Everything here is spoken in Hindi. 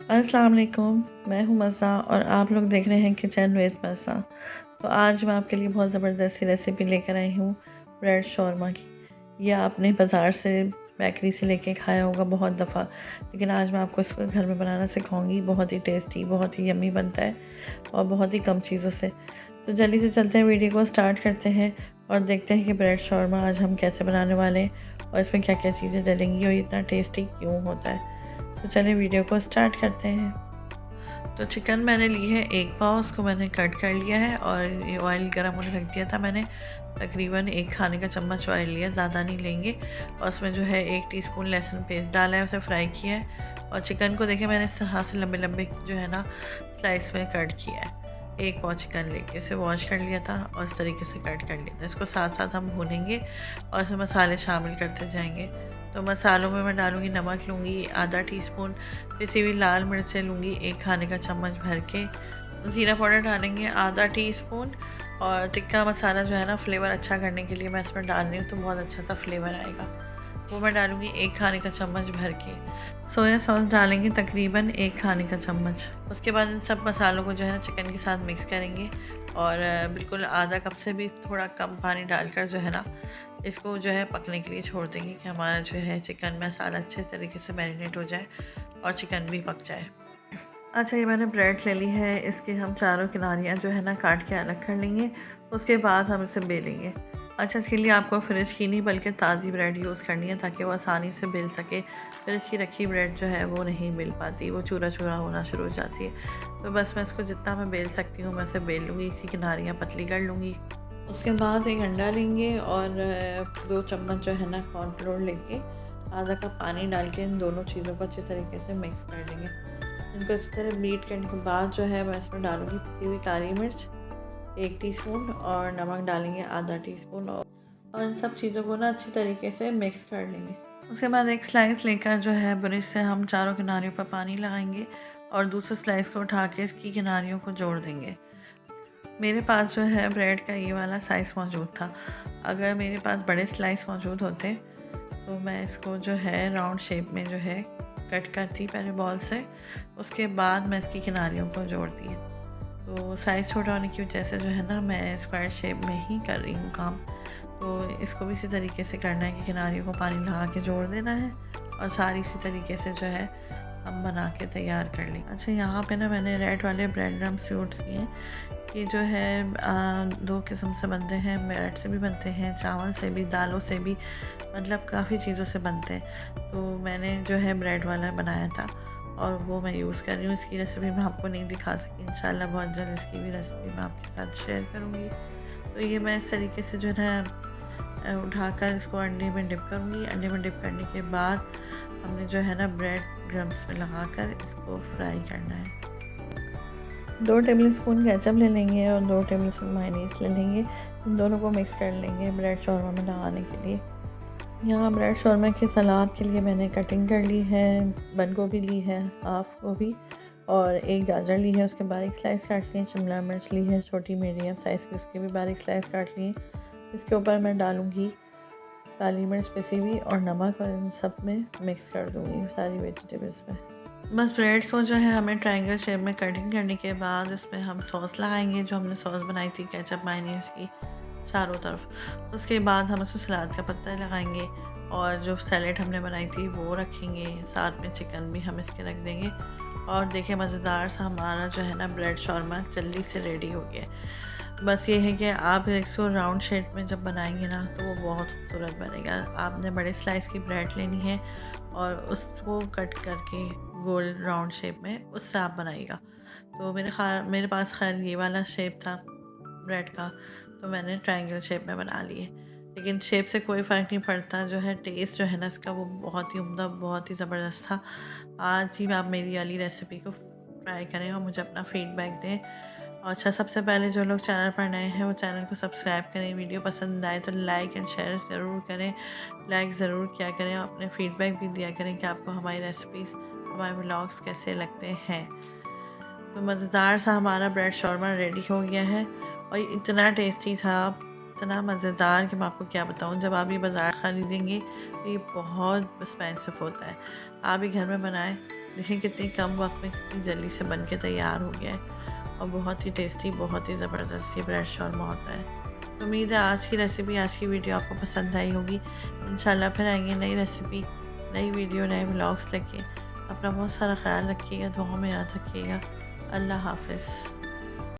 अस्सलाम वालेकुम, मैं हूँ मज़ा और आप लोग देख रहे हैं किचन विद मज़ा। तो आज मैं आपके लिए बहुत ज़बरदस्त सी रेसिपी लेकर आई हूँ ब्रेड शौरमा की। ये आपने बाज़ार से बेकरी से लेके खाया होगा बहुत दफ़ा, लेकिन आज मैं आपको इसको घर में बनाना सिखाऊंगी। बहुत ही टेस्टी, बहुत ही यम्मी बनता है और बहुत ही कम चीज़ों से। तो जल्दी से चलते हैं, वीडियो को स्टार्ट करते हैं और देखते हैं कि ब्रेड शौरमा आज हम कैसे बनाने वाले हैं और इसमें क्या क्या चीज़ें डलेंगी और इतना टेस्टी क्यों होता है। तो चलिए वीडियो को स्टार्ट करते हैं। तो चिकन मैंने ली है 1 पाव, उसको मैंने कट कर लिया है और ये ऑयल गर्म होने रख दिया था मैंने। तकरीबन 1 खाने का चम्मच ऑयल लिया, ज़्यादा नहीं लेंगे। और उसमें जो है 1 टीस्पून लहसुन पेस्ट डाला है, उसे फ्राई किया है। और चिकन को देखिए मैंने इस तरह से लंबे लंबे जो है ना स्लाइस में कट किया है। 1 पाव चिकन लेके उसे वॉश कर लिया था और इस तरीके से कट कर लिया था। इसको साथ साथ हम भूनेंगे और इसमें मसाले शामिल करते जाएंगे। तो मसालों में मैं डालूँगी, नमक लूँगी आधा टीस्पून, पिसी हुई लाल मिर्चें लूँगी 1 खाने का चम्मच भर के, ज़ीरा पाउडर डालेंगे आधा टीस्पून। और टिक्का मसाला जो है ना फ्लेवर अच्छा करने के लिए मैं इसमें डाल रही हूँ, तो बहुत अच्छा सा फ्लेवर आएगा। वो मैं डालूँगी 1 खाने का चम्मच भर के। सोया सॉस डालेंगे तकरीबन 1 खाने का चम्मच। उसके बाद इन सब मसालों को जो है ना चिकन के साथ मिक्स करेंगे और बिल्कुल आधा कप से भी थोड़ा कम पानी डालकर जो है ना इसको जो है पकने के लिए छोड़ देंगे कि हमारा जो है चिकन मसाला अच्छे तरीके से मैरिनेट हो जाए और चिकन भी पक जाए। अच्छा, ये मैंने ब्रेड ले ली है, इसकी हम चारों किनारियाँ जो है ना काट के अलग कर लेंगे। उसके बाद हम इसे बेलेंगे। अच्छा, इसके लिए आपको फ्रिज की नहीं बल्कि ताज़ी ब्रेड यूज़ करनी है ताकि वो आसानी से बेल सके। फ्रिज की रखी ब्रेड जो है वो नहीं बेल पाती, वो चूरा चूरा होना शुरू हो जाती है। तो बस मैं इसको जितना मैं बेल सकती हूँ मैं इसे बेल लूँगी, इसकी किनारियाँ पतली कर लूँगी। उसके बाद एक अंडा लेंगे और 2 चम्मच जो है ना कॉर्नफ्लोर लेके आधा कप पानी डाल के इन दोनों चीज़ों को अच्छे तरीके से मिक्स कर लेंगे। इनको अच्छी तरह बीट करने के बाद जो है मैं इसमें डालूँगी पिसी हुई काली मिर्च 1 टीस्पून और नमक डालेंगे आधा टीस्पून और इन सब चीज़ों को ना अच्छी तरीके से मिक्स कर लेंगे। उसके बाद एक स्लाइस लेकर जो है ब्रश से हम चारों किनारियों पर पानी लगाएंगे और दूसरे स्लाइस को उठा के इसकी किनारियों को जोड़ देंगे। मेरे पास जो है ब्रेड का ये वाला साइज़ मौजूद था। अगर मेरे पास बड़े स्लाइस मौजूद होते तो मैं इसको जो है राउंड शेप में जो है कट करती पहले बॉल से, उसके बाद मैं इसकी किनारियों को जोड़ती। तो साइज़ छोटा होने की वजह से जो है ना मैं स्क्वायर शेप में ही कर रही हूँ काम। तो इसको भी इसी तरीके से करना है कि किनारियों को पानी लगा के जोड़ देना है और सारी इसी तरीके से जो है हम बना के तैयार कर लें। अच्छा, यहाँ पे ना मैंने रेड वाले ब्रेड क्रम्स यूज़ किए। ये जो है 2 किस्म से बनते हैं, ब्रेड से भी बनते हैं, चावल से भी, दालों से भी, मतलब काफ़ी चीज़ों से बनते हैं। तो मैंने जो है ब्रेड वाला बनाया था और वो मैं यूज़ कर रही हूँ। इसकी रेसिपी मैं आपको नहीं दिखा सकी, इंशाल्लाह बहुत जल्द इसकी भी रेसिपी मैं आपके साथ शेयर करूँगी। तो ये मैं इस तरीके से जो है उठाकर इसको अंडे में डिप करूँगी। अंडे में डिप करने के बाद हमने जो है ना ब्रेड क्रम्स में लगाकर इसको फ्राई करना है। 2 टेबलस्पून केचप ले लेंगे और 2 टेबलस्पून मायोनीज़ ले लेंगे। इन दोनों को मिक्स कर लेंगे ब्रेड शौरमा में लगाने के लिए। यहाँ ब्रेड शौरमा के सलाद के लिए मैंने कटिंग कर ली है, बंद गोभी ली है, हाफ गोभी और 1 गाजर ली है, उसके बारीक स्लाइस काट लिए। शिमला मिर्च ली है छोटी मीडियम साइज़ की, उसके भी बारीक स्लाइस काट लिए। इसके ऊपर मैं डालूँगी काली मिर्च पिसी हुई और नमक और इन सब में मिक्स कर दूँगी सारी वेजिटेबल्स में। बस ब्रेड को जो है हमें ट्रायंगल शेप में कटिंग करने के बाद इसमें हम सॉस लगाएंगे, जो हमने सॉस बनाई थी केचप मायोनीज़ की चारों तरफ। उसके बाद हम उसमें सलाद का पत्ता लगाएंगे और जो सैलेड हमने बनाई थी वो रखेंगे, साथ में चिकन भी हम इसके रख देंगे। और देखिए मज़ेदार सा हमारा जो है ना ब्रेड शौरमा जल्दी से रेडी हो गया। बस ये है कि आप इसको राउंड शेप में जब बनाएंगे ना तो वो बहुत खूबसूरत बनेगा। आपने बड़े स्लाइस की ब्रेड लेनी है और उसको कट करके गोल राउंड शेप में उससे आप बनाइएगा। तो मेरे पास खैर ये वाला शेप था ब्रेड का, तो मैंने ट्रायंगल शेप में बना लिए। लेकिन शेप से कोई फ़र्क नहीं पड़ता, जो है टेस्ट जो है ना इसका वो बहुत ही उम्दा, बहुत ही ज़बरदस्त था। आज ही आप मेरी वाली रेसिपी को ट्राई करें और मुझे अपना फ़ीडबैक दें। और अच्छा, सबसे पहले जो लोग चैनल पर नए हैं वो चैनल को सब्सक्राइब करें। वीडियो पसंद आए तो लाइक एंड शेयर ज़रूर करें, लाइक ज़रूर किया करें और अपने फ़ीडबैक भी दिया करें कि आपको हमारी रेसिपीज़, हमारे व्लॉग्स कैसे लगते हैं। तो मज़ेदार सा हमारा ब्रेड शौरमा रेडी हो गया है और इतना टेस्टी था इतना मज़ेदार कि मैं आपको क्या बताऊँ। जब आप ये बाज़ार खरीदेंगे तो ये बहुत एक्सपेंसिव होता है। आप ही घर में बनाएं, देखें कितनी कम वक्त में कितनी जल्दी से बन के तैयार हो गया है और बहुत ही टेस्टी, बहुत ही ज़बरदस्त ये ब्रेड शौरमा होता है। तो उम्मीद है आज की रेसिपी, आज की वीडियो आपको पसंद आई होगी। इंशाल्लाह फिर आएंगे नई रेसिपी, नई वीडियो, नए व्लॉग्स लेके। अपना बहुत सारा ख्याल रखिएगा, दुआओं में याद रखिएगा। अल्लाह हाफ़िज़।